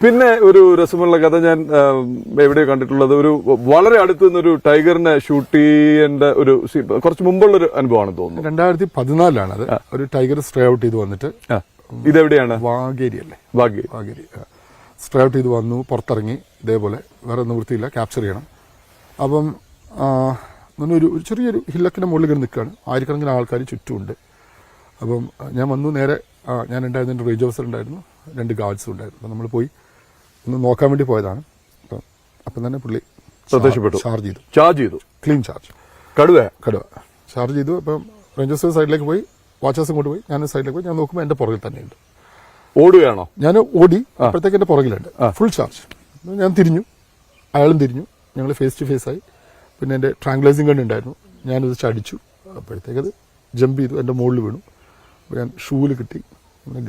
പിന്നെ ഒരു രസമുള്ള കഥ ഞാൻ എവിടെയോ കണ്ടിട്ടുള്ളത്, ഒരു വളരെ അടുത്ത് നിന്നൊരു ടൈഗറിനെ ഷൂട്ട് ചെയ്യേണ്ട ഒരു കുറച്ച് മുമ്പുള്ളൊരു അനുഭവമാണെന്ന് തോന്നുന്നു. 2014 അത്. ഒരു ടൈഗർ സ്ട്രേ ഔട്ട് ചെയ്ത് വന്നിട്ട്, ഇതെവിടെയാണ്? വാഗേരി അല്ലേ? വാഗേരി സ്ട്രേ ഔട്ട് ചെയ്ത് വന്നു, പുറത്തിറങ്ങി. ഇതേപോലെ വേറെ നിവൃത്തിയില്ല, ക്യാപ്ചർ ചെയ്യണം. അപ്പം ഒരു ചെറിയൊരു ഹില്ലക്കിന്റെ മുകളിൽ ഇങ്ങനെ നിൽക്കുകയാണ്. ആയിരക്കണക്കിന് ആൾക്കാർ ചുറ്റുമുണ്ട്. അപ്പം ഞാൻ വന്നു. നേരെ ഞാൻ ഉണ്ടായിരുന്നു, എൻ്റെ റേഞ്ച് ഓഫീസർ ഉണ്ടായിരുന്നു, 2 ഗാർഡ്സും ഉണ്ടായിരുന്നു. അപ്പം നമ്മൾ പോയി ഒന്ന് നോക്കാൻ വേണ്ടി പോയതാണ്. അപ്പം തന്നെ പുള്ളി ചാർജ് ചെയ്തു. Clean charge. കടുവ ചാർജ് ചെയ്തു. അപ്പം റേഞ്ചേഴ്സ് സൈഡിലേക്ക് പോയി, വാച്ചേഴ്സ് ഇങ്ങോട്ട് പോയി, ഞാൻ സൈഡിലേക്ക് പോയി. ഞാൻ നോക്കുമ്പോൾ എന്റെ പുറകിൽ തന്നെയുണ്ട്. ഓടുകയാണോ? ഞാൻ ഓടി. അപ്പോഴത്തേക്ക് എന്റെ പുറകിലുണ്ട്, ഫുൾ ചാർജ്. ഞാൻ തിരിഞ്ഞു, അയാളും തിരിഞ്ഞു. ഞങ്ങൾ ഫേസ് ടു ഫേസ് ആയി. പിന്നെ എന്റെ ട്രാങ്കുലൈസിംഗ് ഗൺ ഉണ്ടായിരുന്നു, ഞാനിത് ചടിച്ചു. അപ്പോഴത്തേക്കത് ജമ്പ് ചെയ്തു, എന്റെ മുകളിൽ വീണു. ഞാൻ ഷൂവിൽ കിട്ടി,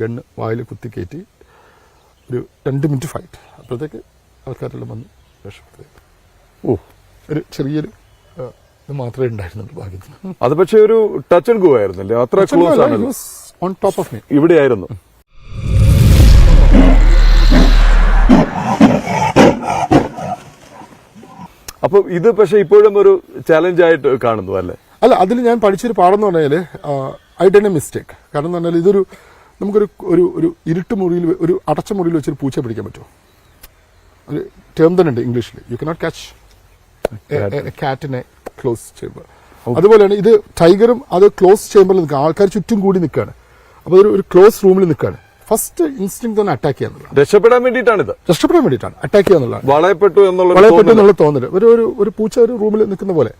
ഗണ്ണ് വായിൽ കുത്തി കയറ്റി. ഒരു 2 minute ഫൈറ്റ്. അപ്പോഴത്തേക്ക് ആൾക്കാരെല്ലാം വന്ന് രക്ഷപ്പെട്ടത്. ഒരു ചെറിയൊരു ഇത് മാത്രമേ ഉണ്ടായിരുന്നുള്ളൂ ഭാഗ്യത്തിന്. അത് പക്ഷേ ഒരു ടച്ച് ആൻഡ് ഗോ ആയിരുന്നല്ലേ? അത്ര ക്ലോസ് ആണ്. ഓൺ ടോപ്പ് ഓഫ് മീ ഇവിടെയായിരുന്നു. അപ്പൊ ഇത് പക്ഷെ ഇപ്പോഴും ഒരു ചാലഞ്ച് ആയിട്ട് കാണുന്നു അല്ലേ? അല്ല, അതിൽ ഞാൻ പഠിച്ചൊരു പാഠം എന്ന് പറഞ്ഞാൽ ഐ ഡൺ എ മിസ്റ്റേക്ക്. കാരണം എന്ന് പറഞ്ഞാൽ ഇതൊരു നമുക്കൊരു ഒരു ഇരുട്ട് മുറിയിൽ, ഒരു അടച്ച മുറിയിൽ വെച്ചൊരു പൂച്ച പിടിക്കാൻ പറ്റുമോ? ഒരു ടേം തന്നെ ഉണ്ട് ഇംഗ്ലീഷിൽ, യു കനോട്ട് ക്യാച്ച് കാറ്റിനെ ക്ലോസ് ചേംബർ. അതുപോലെയാണ് ഇത് ടൈഗറും അത് ക്ലോസ് ചേംബറിൽ നിൽക്കുക, ആൾക്കാർ ചുറ്റും കൂടി നിൽക്കുകയാണ്. അപ്പൊ ഒരു ക്ലോസ് റൂമിൽ നിൽക്കുകയാണ്. ഫസ്റ്റ് ഇൻസ്റ്റിങ് തന്നെ അറ്റാക്ക് ചെയ്യാന്നുള്ളതാണ്, രക്ഷപ്പെടാൻ വേണ്ടിയിട്ടാണിത്, രക്ഷപ്പെടാൻ വേണ്ടിയിട്ടാണ് അറ്റാക്ക് ചെയ്യാന്നുള്ളതാണ്. വളയപ്പെട്ടു എന്നുള്ള തോന്നല് ഒരു പൂച്ച ഒരു റൂമിൽ നിൽക്കുന്ന പോലെ.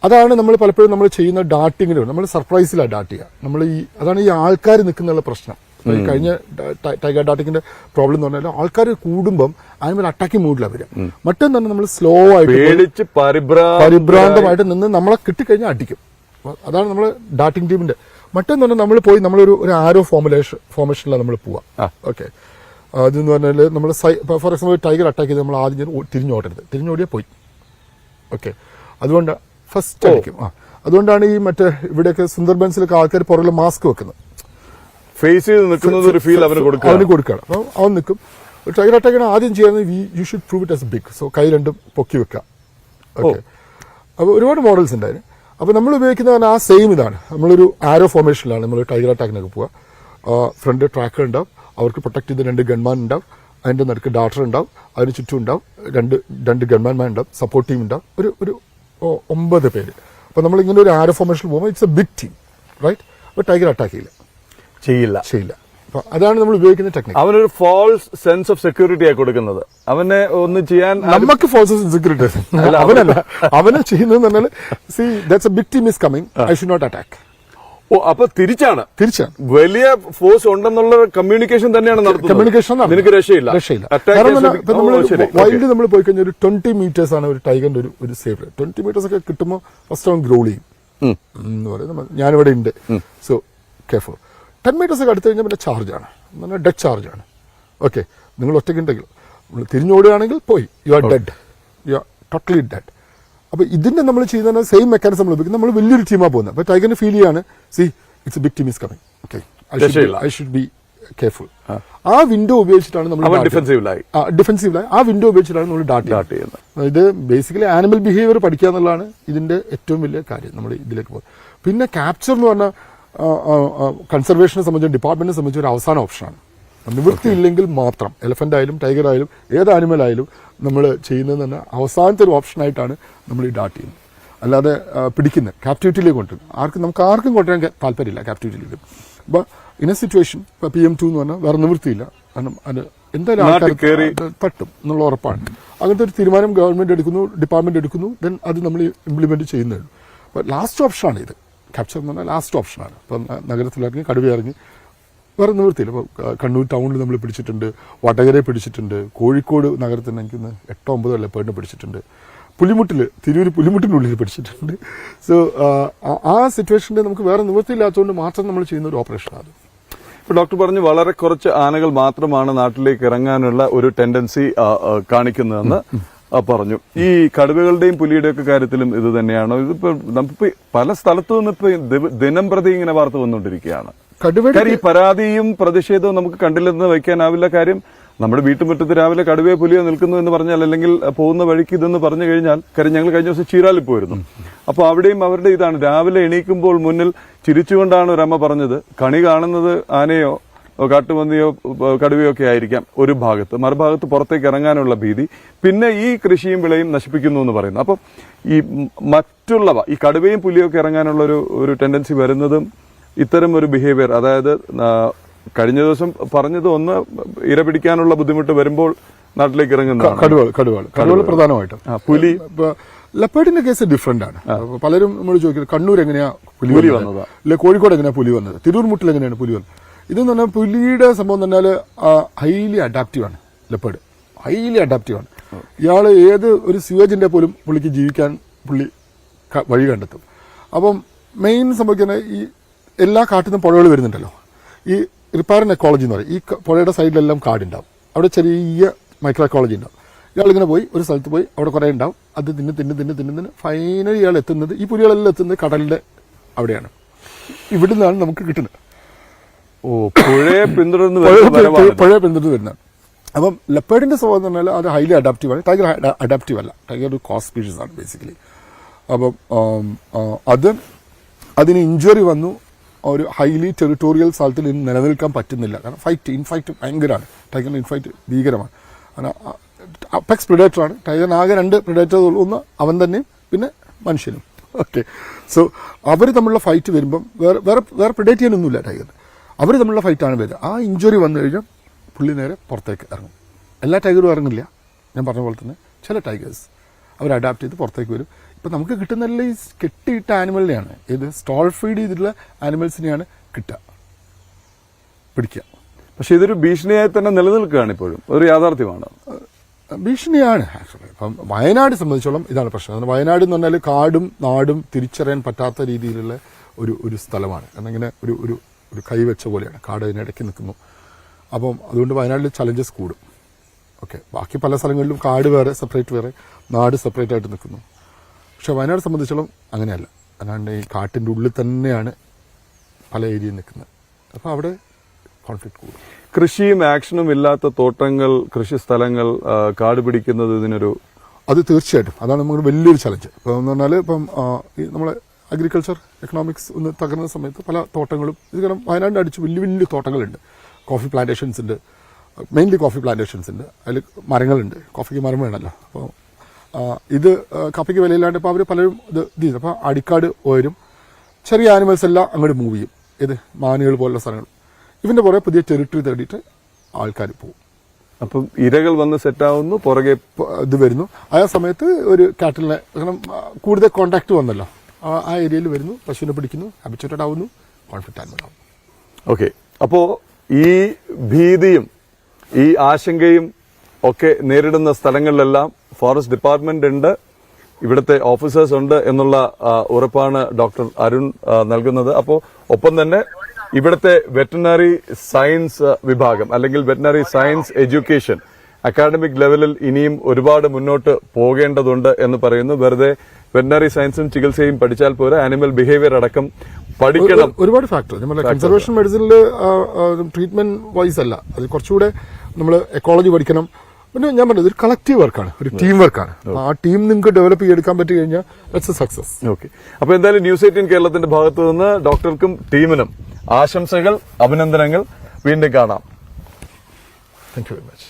അതാണ് നമ്മൾ പലപ്പോഴും നമ്മൾ ചെയ്യുന്ന ഡാട്ടിങ്ങിന് നമ്മൾ സർപ്രൈസിലാണ് ഡാട്ട് ചെയ്യുക. നമ്മൾ അതാണ് ഈ ആൾക്കാർ നിൽക്കുന്ന പ്രശ്നം. ഈ കഴിഞ്ഞ ടൈഗർ ഡാട്ടിങ്ങിന്റെ പ്രോബ്ലം എന്ന് പറഞ്ഞാൽ ആൾക്കാർ കൂടുമ്പം അതിന് അറ്റാക്കിംഗ് മൂഡിലാണ് വരിക. മറ്റൊന്നും തന്നെ നമ്മൾ സ്ലോ ആയിട്ട് പരിഭ്രാന്തമായിട്ട് നിന്ന് നമ്മളെ കിട്ടിക്കഴിഞ്ഞാൽ അടിക്കും. അതാണ് നമ്മൾ ഡാട്ടിംഗ് ടീമിന്റെ. മറ്റൊന്നും തന്നെ നമ്മൾ പോയി നമ്മളൊരു ആരോ ഫോർമേഷനിലാണ് നമ്മൾ പോവാം. ഓക്കെ, അതെന്ന് പറഞ്ഞാൽ നമ്മൾ ഫോർ എക്സാമ്പിൾ ടൈഗർ അറ്റാക്ക് ചെയ്ത് നമ്മൾ ആദ്യം തിരിഞ്ഞോടരുത്, തിരിഞ്ഞോടിയാൽ പോയി. ഓക്കെ, അതുകൊണ്ട് ഫസ്റ്റ് അടിക്കും. അതുകൊണ്ടാണ് ഈ മറ്റേ ഇവിടെയൊക്കെ സുന്ദർബൻസിലൊക്കെ ആൾക്കാർ പുറകിൽ മാസ്ക് വെക്കുന്നത്, ഫേസ് ചെയ്ത് നിൽക്കുന്നത് ഒരു ഫീൽ അവന് കൊടുക്കുകയാണ്. അപ്പോൾ അവൻ നിൽക്കും. ടൈഗർ അറ്റാക്കിന് ആദ്യം ചെയ്യുന്നത് you should prove it as big. So കൈ രണ്ടും പൊക്കി വെക്കുക. ഓക്കെ, അപ്പോൾ ഒരുപാട് മോഡൽസ് ഉണ്ടായിരുന്നു. അപ്പോൾ നമ്മൾ ഉപയോഗിക്കുന്ന ആ സെയിം ഇതാണ്. നമ്മളൊരു ആരോ ഫോർമേഷനിലാണ് നമ്മൾ ടൈഗർ അറ്റാക്കിനൊക്കെ പോവുക. ഫ്രണ്ട് ട്രാക്കർ ഉണ്ടാവും, അവർക്ക് പ്രൊട്ടക്ട് ചെയ്ത് 2 ഗൺമാൻ ഉണ്ടാവും, അതിന്റെ നടുക്ക് ഡാർട്ടർ ഉണ്ടാവും, അതിന് ചുറ്റും ഉണ്ടാവും രണ്ട് ഗൺമാൻമാർ ഉണ്ടാവും, സപ്പോർട്ട് ടീം ഉണ്ടാവും, ഒരു 9 പേര്. അപ്പോൾ നമ്മൾ ഇങ്ങനെ ഒരു ആരോ ഫോർമേഷനിൽ പോകുമ്പോൾ it's a big team, right? അപ്പോൾ ടൈഗർ അറ്റാക്ക് ചെയ്യില്ല. അപ്പൊ അതാണ് നമ്മൾ ഉപയോഗിക്കുന്ന ടെക്നിക്. അവനൊരു ഫോൾസ് സെൻസ് ഓഫ് സെക്യൂരിറ്റി ആയി കൊടുക്കുന്നത്. അവനെ ഒന്ന് ചെയ്യാൻ നമുക്ക് ഫോൾസ് സെക്യൂരിറ്റി അവനല്ല, അവനെ ചെയ്യുന്നത് പറഞ്ഞാൽ see that's a big team is coming, I should not attack. അപ്പൊ തിരിച്ചാണ് വലിയ ഫോഴ്സ് ഉണ്ടെന്നുള്ള കമ്മ്യൂണിക്കേഷൻ തന്നെയാണ് നടത്തുന്നത്. കമ്മ്യൂണിക്കേഷൻ നിനക്ക് രക്ഷയില്ല. വൈൽഡ് നമ്മൾ പോയി കഴിഞ്ഞാൽ ഒരു 20 മീറ്റേഴ്സ് ആണ് ഒരു ടൈഗറിന്റെ ഒരു സേഫ്. 20 മീറ്റേഴ്സ് ഒക്കെ കിട്ടുമ്പോൾ ഫസ്റ്റ് അവൻ ഗ്രോൾ ചെയ്യും എന്ന് പറയുന്നത്. ഞാനിവിടെ ഉണ്ട്, സോ കെയർഫുൾ. 10 മീറ്റേഴ്സ് ഒക്കെ അടുത്ത് കഴിഞ്ഞാൽ പിന്നെ ചാർജാണ്, ഡെഡ് ചാർജാണ്. ഓക്കെ, നിങ്ങൾ ഒറ്റയ്ക്കുണ്ടെങ്കിൽ നമ്മൾ തിരിഞ്ഞോടുകയാണെങ്കിൽ പോയി, you are dead, you are totally dead. അപ്പോൾ ഇതിന്റെ നമ്മൾ ചെയ്യുന്ന സെയിം മെക്കാനിസം നമ്മൾ ഉപയോഗിക്കും. നമ്മൾ വലിയൊരു ടീമാണ് പോകുന്നത്. അപ്പോൾ ടൈഗറിന് ഫീൽ ചെയ്യാണ്, see it's a big team is coming, okay I should be careful. ആ വിൻഡോ ഉപയോഗിച്ചിട്ടാണ് നമ്മൾ ഡിഫെൻസീവിലായി ആ വിൻഡോ ഉപയോഗിച്ചിട്ടാണ് നമ്മൾ ഡാട്ട് ചെയ്യുന്നത്. ഇത് ബേസിക്കലി ആനിമൽ ബിഹേവിയർ പഠിക്കുക എന്നുള്ളതാണ് ഇതിന്റെ ഏറ്റവും വലിയ കാര്യം നമ്മൾ ഇതിലേക്ക് പോകുന്നത്. പിന്നെ ക്യാപ്ചർ എന്ന് പറഞ്ഞാൽ കൺസർവേഷനെ സംബന്ധിച്ച് ഡിപ്പാർട്ട്മെന്റിനെ സംബന്ധിച്ച് ഒരു അവസാന ഓപ്ഷനാണ്. നിവൃത്തിയില്ലെങ്കിൽ മാത്രം എലഫന്റ് ആയാലും ടൈഗർ ആയാലും ഏത് ആനിമൽ ആയാലും നമ്മൾ ചെയ്യുന്നത് തന്നെ അവസാനത്തെ ഒരു ഓപ്ഷനായിട്ടാണ് നമ്മൾ ഈ ഡാട്ട് ചെയ്യുന്നത്. അല്ലാതെ പിടിക്കുന്നത് ക്യാപ്റ്റിവിറ്റിയിലേക്ക് കൊണ്ടുവരും നമുക്ക് ആർക്കും കൊണ്ടുവരാൻ താല്പര്യമില്ല ക്യാപ്റ്റിവിറ്റിയിലേക്ക്. അപ്പോൾ ഇൻ എ സിറ്റുവേഷൻ ഇപ്പോൾ PM2 എന്ന് പറഞ്ഞാൽ വേറെ നിവൃത്തിയില്ല, കാരണം അത് എന്തായാലും ആൾക്കാർ തട്ടും എന്നുള്ള ഉറപ്പാണ്. അങ്ങനത്തെ ഒരു തീരുമാനം ഗവൺമെന്റ് എടുക്കുന്നു, ഡിപ്പാർട്ട്മെന്റ് എടുക്കുന്നു, ദെൻ അത് നമ്മൾ ഇംപ്ലിമെന്റ് ചെയ്യുന്നേ ഉള്ളൂ. അപ്പോൾ ലാസ്റ്റ് ഓപ്ഷനാണ് ഇത്. ക്യാപ്ചർ എന്ന് പറഞ്ഞാൽ ലാസ്റ്റ് ഓപ്ഷനാണ്. ഇപ്പം നഗരത്തിലിറങ്ങി കടുവയിറങ്ങി വേറെ നിവൃത്തിയില്ല. ഇപ്പോൾ കണ്ണൂർ ടൗണിൽ നമ്മൾ പിടിച്ചിട്ടുണ്ട്, വടകരയെ പിടിച്ചിട്ടുണ്ട്, കോഴിക്കോട് നഗരത്തിൽ എനിക്ക് 8-9 ലെപ്പേർഡിനെ പിടിച്ചിട്ടുണ്ട്, തിരൂർ പുലിമുട്ടിനുള്ളിൽ പിടിച്ചിട്ടുണ്ട്. സോ ആ സിറ്റുവേഷനിൽ നമുക്ക് വേറെ നിവൃത്തിയില്ലാത്തതുകൊണ്ട് മാത്രം നമ്മൾ ചെയ്യുന്ന ഒരു ഓപ്പറേഷനാണ്. ഇപ്പൊ ഡോക്ടർ പറഞ്ഞു വളരെ കുറച്ച് ആനകൾ മാത്രമാണ് നാട്ടിലേക്ക് ഇറങ്ങാനുള്ള ഒരു ടെൻഡൻസി കാണിക്കുന്നതെന്ന് പറഞ്ഞു. ഈ കടുവകളുടെയും പുലിയുടെയും ഒക്കെ കാര്യത്തിലും ഇത് തന്നെയാണോ? ഇതിപ്പോ നമുക്ക് പല സ്ഥലത്തു നിന്ന് ഇപ്പൊ ദിനം പ്രതി ഇങ്ങനെ വാർത്ത വന്നുകൊണ്ടിരിക്കുകയാണ്. ഈ പരാതിയും പ്രതിഷേധവും നമുക്ക് കണ്ടില്ലെന്ന് വയ്ക്കാനാവില്ല. കാര്യം നമ്മുടെ വീട്ടുമുറ്റത്ത് രാവിലെ കടുവയോ പുലിയോ നിൽക്കുന്നു എന്ന് പറഞ്ഞാൽ, അല്ലെങ്കിൽ പോകുന്ന വഴിക്ക് ഇതെന്ന് പറഞ്ഞു കഴിഞ്ഞാൽ, കാര്യം ഞങ്ങൾ കഴിഞ്ഞ ദിവസം ചീരാലിൽ പോയിരുന്നു. അപ്പോൾ അവിടെയും അവരുടെ ഇതാണ്, രാവിലെ എണീക്കുമ്പോൾ മുന്നിൽ ചിരിച്ചുകൊണ്ടാണ് ഒരമ്മ പറഞ്ഞത്, കണി കാണുന്നത് ആനയോ കാട്ടുപന്നിയോ കടുവയോ ഒക്കെ ആയിരിക്കാം ഒരു ഭാഗത്ത്, മറുഭാഗത്ത് പുറത്തേക്ക് ഇറങ്ങാനുള്ള ഭീതി, പിന്നെ ഈ കൃഷിയും വിളയും നശിപ്പിക്കുന്നു എന്ന് പറയുന്നു. അപ്പം ഈ മറ്റുള്ളവ, ഈ കടുവയും പുലിയും ഒക്കെ ഇറങ്ങാനുള്ള ഒരു ടെൻഡൻസി വരുന്നതും ഇത്തരം ഒരു ബിഹേവിയർ, അതായത് കഴിഞ്ഞ ദിവസം പറഞ്ഞത് ഒന്ന് ഇര പിടിക്കാനുള്ള ബുദ്ധിമുട്ട് വരുമ്പോൾ നാട്ടിലേക്ക് ഇറങ്ങുന്നതാണ്. കടുവകൾ പ്രധാനമായിട്ടും. പുലി ലെപ്പേർഡിന്റെ കേസ് ഡിഫറെന്റ് ആണ്. പലരും നമ്മൾ ചോദിക്കുന്നത് കണ്ണൂർ എങ്ങനെയാ പുലി വന്നത്, അല്ലെ കോഴിക്കോട് എങ്ങനെയാ പുലി വന്നത്, തിരൂർമുട്ടിൽ എങ്ങനെയാണ് പുലി വന്നത്. ഇതെന്ന് പറഞ്ഞാൽ പുലിയുടെ സംഭവം എന്ന് പറഞ്ഞാൽ ഹൈലി അഡാപ്റ്റീവ് ആണ്. ലെപ്പേർഡ് ഹൈലി അഡാപ്റ്റീവ് ആണ്. ഇയാൾ ഏത് ഒരു സ്യൂവേജിന്റെ പോലും പുള്ളിക്ക് ജീവിക്കാൻ പുള്ളി വഴി കണ്ടെത്തും. അപ്പം മെയിൻ സംഭവിക്കുന്നത് ഈ എല്ലാ കാട്ടിൽ നിന്നും പുഴകൾ വരുന്നുണ്ടല്ലോ, ഈ റിപ്പയർ എക്കോളജി എന്ന് പറയും. ഈ പുഴയുടെ സൈഡിലെല്ലാം കാടുണ്ടാവും, അവിടെ ചെറിയ മൈക്രോ എക്കോളജി ഉണ്ടാവും. ഇയാളിങ്ങനെ പോയി ഒരു സ്ഥലത്ത് പോയി അവിടെ കുറേ ഉണ്ടാവും, അത് തിന്ന് ഫൈനലി ഇയാൾ എത്തുന്നത്, ഈ പുലികളെല്ലാം എത്തുന്നത് കടലിന്റെ അവിടെയാണ്. ഇവിടുന്നാണ് നമുക്ക് കിട്ടുന്നത്. പുഴയെ പിന്തുടർന്ന് വരുന്ന. അപ്പം ലെപ്പേർഡിന്റെ സ്വഭാവം എന്ന് പറഞ്ഞാൽ അത് ഹൈലി അഡാപ്റ്റീവ് ആണ്. ടൈഗർ അഡാപ്റ്റീവ് അല്ല, ടൈഗർ ഒരു കോസ്റ്റ് സ്പീഷീസ് ആണ് ബേസിക്കലി. അപ്പം അതിന് ഇഞ്ചുറി വന്നു, ഒരു ഹൈലി ടെറിട്ടോറിയൽ സ്ഥലത്തിൽ നിലനിൽക്കാൻ പറ്റുന്നില്ല. കാരണം ഇൻഫൈറ്റ് ഭയങ്കരമാണ്. ടൈഗറിന്റെ ഇൻഫൈറ്റ് ഭീകരമാണ്. കാരണം അപ്പെക്സ് പ്രിഡേറ്ററാണ്. ടൈഗറിന് ആകെ 2 പ്രിഡേറ്റേഴ്സ് ഉള്ളൂ. ഒന്ന് അവൻ തന്നെയും പിന്നെ മനുഷ്യനും. ഓക്കെ, സോ അവർ തമ്മിലുള്ള ഫൈറ്റ് വരുമ്പം വേറെ പ്രിഡേറ്റ് ചെയ്യാനൊന്നുമില്ല ടൈഗറിന്. അവർ തമ്മിലുള്ള ഫൈറ്റാണ് വരുന്നത്. ആ ഇഞ്ചുറി വന്നു കഴിഞ്ഞാൽ പുള്ളി നേരെ പുറത്തേക്ക് ഇറങ്ങും. എല്ലാ ടൈഗറും ഇറങ്ങില്ല, ഞാൻ പറഞ്ഞ പോലെ തന്നെ. ചില ടൈഗേഴ്സ് അവർ അഡാപ്റ്റ് ചെയ്ത് പുറത്തേക്ക് വരും. ഇപ്പം നമുക്ക് കിട്ടുന്നതല്ല ഈ കെട്ടിയിട്ട ആനിമലിനെയാണ്, ഇത് സ്റ്റോൾ ഫീഡ് ചെയ്തിട്ടുള്ള ആനിമൽസിനെയാണ് കിട്ടുക, പിടിക്കുക. പക്ഷെ ഇതൊരു ഭീഷണിയായി തന്നെ നിലനിൽക്കുകയാണ് ഇപ്പോഴും, ഒരു യാഥാർത്ഥ്യമാണ്. ഭീഷണിയാണ് ആക്ച്വലി. ഇപ്പം വയനാട് സംബന്ധിച്ചോളം ഇതാണ് പ്രശ്നം. വയനാട് എന്ന് പറഞ്ഞാൽ കാടും നാടും തിരിച്ചറിയാൻ പറ്റാത്ത രീതിയിലുള്ള ഒരു സ്ഥലമാണ്. കാരണം ഇങ്ങനെ ഒരു കൈവച്ച പോലെയാണ്, കാട് അതിനിടയ്ക്ക് നിൽക്കുന്നു. അപ്പം അതുകൊണ്ട് വയനാട്ടിൽ ചലഞ്ചസ് കൂടും. ഓക്കെ, ബാക്കി പല സ്ഥലങ്ങളിലും കാട് വേറെ സെപ്പറേറ്റ്, വേറെ നാട് സെപ്പറേറ്റ് ആയിട്ട് നിൽക്കുന്നു. പക്ഷെ വയനാട് സംബന്ധിച്ചോളം അങ്ങനെയല്ല. അല്ലാണ്ട് ഈ കാട്ടിൻ്റെ ഉള്ളിൽ തന്നെയാണ് പല ഏരിയയിൽ നിൽക്കുന്നത്. അപ്പോൾ അവിടെ കോൺഫ്ലിക്റ്റ് കൂടും. കൃഷിയും ആക്ഷനും ഇല്ലാത്ത തോട്ടങ്ങൾ, കൃഷി സ്ഥലങ്ങൾ കാട് പിടിക്കുന്നത് ഇതിനൊരു അത് തീർച്ചയായിട്ടും അതാണ് നമുക്ക് വലിയൊരു ചലഞ്ച്. ഇപ്പം എന്ന് പറഞ്ഞാൽ ഇപ്പം നമ്മളെ അഗ്രികൾച്ചർ എക്കണോമിക്സ് ഒന്ന് തകർന്ന സമയത്ത് പല തോട്ടങ്ങളും ഇത് കാരണം വയനാടിൻ്റെ അടിച്ച് വലിയ തോട്ടങ്ങളുണ്ട്. കോഫി പ്ലാന്റേഷൻസ് ഉണ്ട്, മെയിൻലി കോഫി പ്ലാന്റേഷൻസ് ഉണ്ട്. അതിൽ മരങ്ങളുണ്ട്, കോഫിക്ക് മരം വേണമല്ലോ. അപ്പോൾ ഇത് കാപ്പിക്ക് വിലയില്ലാണ്ട് ഇപ്പോൾ അവർ പലരും ഇത് ചെയ്തു. അപ്പോൾ അടിക്കാട് ഉയരും, ചെറിയ ആനിമൽസ് എല്ലാം അങ്ങോട്ട് മൂവ് ചെയ്യും. ഇത് മാനുകൾ പോലുള്ള സ്ഥലങ്ങൾ. ഇവൻ്റെ പുറകെ പുതിയ ടെറിട്ടറി തേടിയിട്ട് ആൾക്കാർ പോകും. അപ്പം ഇരകൾ വന്ന് സെറ്റാവുന്നു, പുറകെ ഇത് വരുന്നു. ആ സമയത്ത് ഒരു കാറ്റലിനെ കാരണം കൂടുതൽ കോണ്ടാക്ട് വന്നല്ലോ, ആ ഏരിയയിൽ വരുന്നു, പശുവിനെ പിടിക്കുന്നു, ഹാബിറ്റുവേറ്റഡ് ആവുന്നു, കോൺഫ്ലിക്റ്റ് ആനിമൽ ആവും. ഓക്കെ, അപ്പോ ഈ ഭീതിയും ഈ ആശങ്കയും ഒക്കെ നേരിടുന്ന സ്ഥലങ്ങളിലെല്ലാം ഫോറസ്റ്റ് ഡിപ്പാർട്ട്മെന്റ് ഉണ്ട്, ഇവിടുത്തെ ഓഫീസേഴ്സ് ഉണ്ട് എന്നുള്ള ഉറപ്പാണ് ഡോക്ടർ അരുൺ നൽകുന്നത്. അപ്പോൾ ഒപ്പം തന്നെ ഇവിടുത്തെ വെറ്ററിനറി സയൻസ് വിഭാഗം അല്ലെങ്കിൽ വെറ്ററിനറി സയൻസ് എഡ്യൂക്കേഷൻ അക്കാഡമിക് ലെവലിൽ ഇനിയും ഒരുപാട് മുന്നോട്ട് പോകേണ്ടതുണ്ട് എന്ന് പറയുന്നു. വെറുതെ വെറ്ററിനറി സയൻസും ചികിത്സയും പഠിച്ചാൽ പോരാ, ആനിമൽ ബിഹേവിയർ അടക്കം പഠിക്കണം. ഒരുപാട് ഫാക്ടർ നമ്മൾ കൺസർവേഷൻ മെഡിസിനിൽ ട്രീറ്റ്മെന്റ് വൈസ് അല്ല, അത് കുറച്ചുകൂടെ നമ്മൾ എക്കോളജി പഠിക്കണം. പിന്നെ ഞാൻ പറഞ്ഞത് ഒരു കളക്റ്റീവ് വർക്കാണ്, ഒരു ടീം വർക്കാണ്. ആ ടീം നിങ്ങൾക്ക് ഡെവലപ്പ് ചെയ്തെടുക്കാൻ പറ്റി കഴിഞ്ഞാൽ ദാറ്റ്സ് എ സക്സസ്. ഓക്കെ, അപ്പൊ എന്തായാലും ന്യൂസ് 18 കേരളത്തിന്റെ ഭാഗത്തു നിന്ന് ഡോക്ടർക്കും ടീമിനും ആശംസകൾ, അഭിനന്ദനങ്ങൾ. വീണ്ടും കാണാം. Thank you very much.